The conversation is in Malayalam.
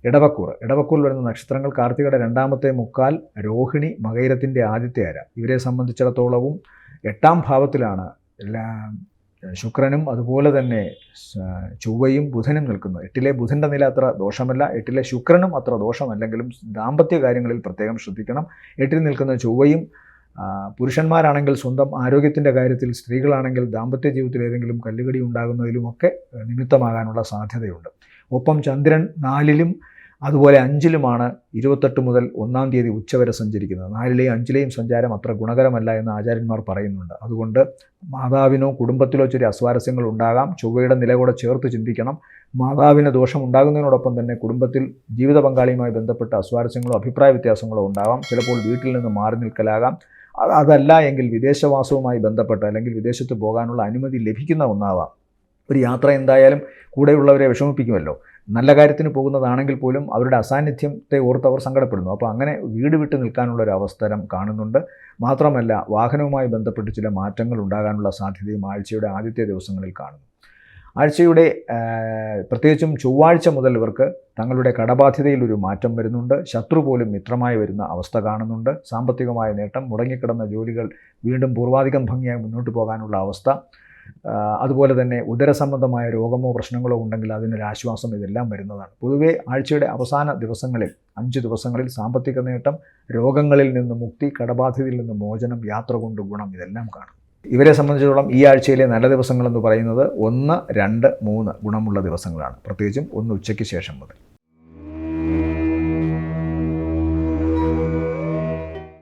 ഇടവക്കൂറിൽ വരുന്ന നക്ഷത്രങ്ങൾ കാർത്തികയുടെ രണ്ടാമത്തെ മുക്കാൽ, രോഹിണി മകയിരത്തിൻ്റെ ആദ്യത്തെ അര. ഇവരെ സംബന്ധിച്ചിടത്തോളവും 8ാം ഭാവത്തിലാണ് ശുക്രനും അതുപോലെ തന്നെ ചൊവ്വയും ബുധനും നിൽക്കുന്നത്. 8ലെ ബുധൻ്റെ നില അത്ര ദോഷമല്ല, 8ലെ ശുക്രനും അത്ര ദോഷമല്ലെങ്കിലും ദാമ്പത്യ കാര്യങ്ങളിൽ പ്രത്യേകം ശ്രദ്ധിക്കണം. 8ൽ നിൽക്കുന്ന ചൊവ്വയും പുരുഷന്മാരാണെങ്കിൽ സ്വന്തം ആരോഗ്യത്തിൻ്റെ കാര്യത്തിൽ, സ്ത്രീകളാണെങ്കിൽ ദാമ്പത്യ ജീവിതത്തിൽ ഏതെങ്കിലും കല്ലുകടി ഉണ്ടാകുന്നതിലുമൊക്കെ നിമിത്തമാകാനുള്ള സാധ്യതയുണ്ട്. ഒപ്പം ചന്ദ്രൻ 4ലും അതുപോലെ 5ലുമാണ് 28 മുതൽ 1-ാം തീയതി ഉച്ചവരെ സഞ്ചരിക്കുന്നത്. 4ലെയും 5ലെയും സഞ്ചാരം അത്ര ഗുണകരമല്ല എന്ന് ആചാര്യന്മാർ പറയുന്നുണ്ട്. അതുകൊണ്ട് മാതാവിനോ കുടുംബത്തിലോ ചെറിയ അസ്വാരസ്യങ്ങൾ ഉണ്ടാകാം. ചൊവ്വയുടെ നില കൂടെ ചേർത്ത് ചിന്തിക്കണം. മാതാവിന് ദോഷം ഉണ്ടാകുന്നതിനോടൊപ്പം തന്നെ കുടുംബത്തിൽ ജീവിത പങ്കാളിയുമായി ബന്ധപ്പെട്ട അസ്വാരസ്യങ്ങളോ അഭിപ്രായ വ്യത്യാസങ്ങളോ ഉണ്ടാകാം. ചിലപ്പോൾ വീട്ടിൽ നിന്ന് മാറി നിൽക്കലാകാം. അതല്ല എങ്കിൽ വിദേശവാസവുമായി ബന്ധപ്പെട്ട് അല്ലെങ്കിൽ വിദേശത്ത് പോകാനുള്ള അനുമതി ലഭിക്കുന്ന ഒന്നാവാം. ഒരു യാത്ര എന്തായാലും കൂടെയുള്ളവരെ വിഷമിപ്പിക്കുമല്ലോ. നല്ല കാര്യത്തിന് പോകുന്നതാണെങ്കിൽ പോലും അവരുടെ അസാന്നിധ്യത്തെ ഓർത്ത് അവർ സങ്കടപ്പെടുന്നു. അപ്പോൾ അങ്ങനെ വീട് വിട്ട് നിൽക്കാനുള്ള ഒരു അവസരം കാണുന്നുണ്ട്. മാത്രമല്ല വാഹനവുമായി ബന്ധപ്പെട്ട് ചില മാറ്റങ്ങൾ ഉണ്ടാകാനുള്ള സാധ്യതയും ആഴ്ചയുടെ ആദ്യത്തെ ദിവസങ്ങളിൽ കാണുന്നു. ആഴ്ചയുടെ പ്രത്യേകിച്ചും ചൊവ്വാഴ്ച മുതൽ ഇവർക്ക് തങ്ങളുടെ കടബാധ്യതയിൽ ഒരു മാറ്റം വരുന്നുണ്ട്. ശത്രു പോലും മിത്രമായി വരുന്ന അവസ്ഥ കാണുന്നുണ്ട്. സാമ്പത്തികമായ നേട്ടം, മുടങ്ങിക്കിടന്ന ജോലികൾ വീണ്ടും പൂർവാധികം ഭംഗിയായി മുന്നോട്ട് പോകാനുള്ള അവസ്ഥ, അതുപോലെ തന്നെ ഉദരസംബന്ധമായ രോഗമോ പ്രശ്നങ്ങളോ ഉണ്ടെങ്കിൽ അതിനൊരാശ്വാസം, ഇതെല്ലാം വരുന്നതാണ്. പൊതുവേ ആഴ്ചയുടെ അവസാന ദിവസങ്ങളിൽ 5 ദിവസങ്ങളിൽ സാമ്പത്തിക നേട്ടം, രോഗങ്ങളിൽ നിന്ന് മുക്തി, കടബാധ്യതയിൽ നിന്ന് മോചനം, യാത്ര കൊണ്ട് ഗുണം, ഇതെല്ലാം കാണും. ഇവരെ സംബന്ധിച്ചിടത്തോളം ഈ ആഴ്ചയിലെ നല്ല ദിവസങ്ങളെന്ന് പറയുന്നത് 1, 2, 3 ഗുണമുള്ള ദിവസങ്ങളാണ്. പ്രത്യേകിച്ചും 1 ഉച്ചയ്ക്ക് ശേഷം മുതൽ.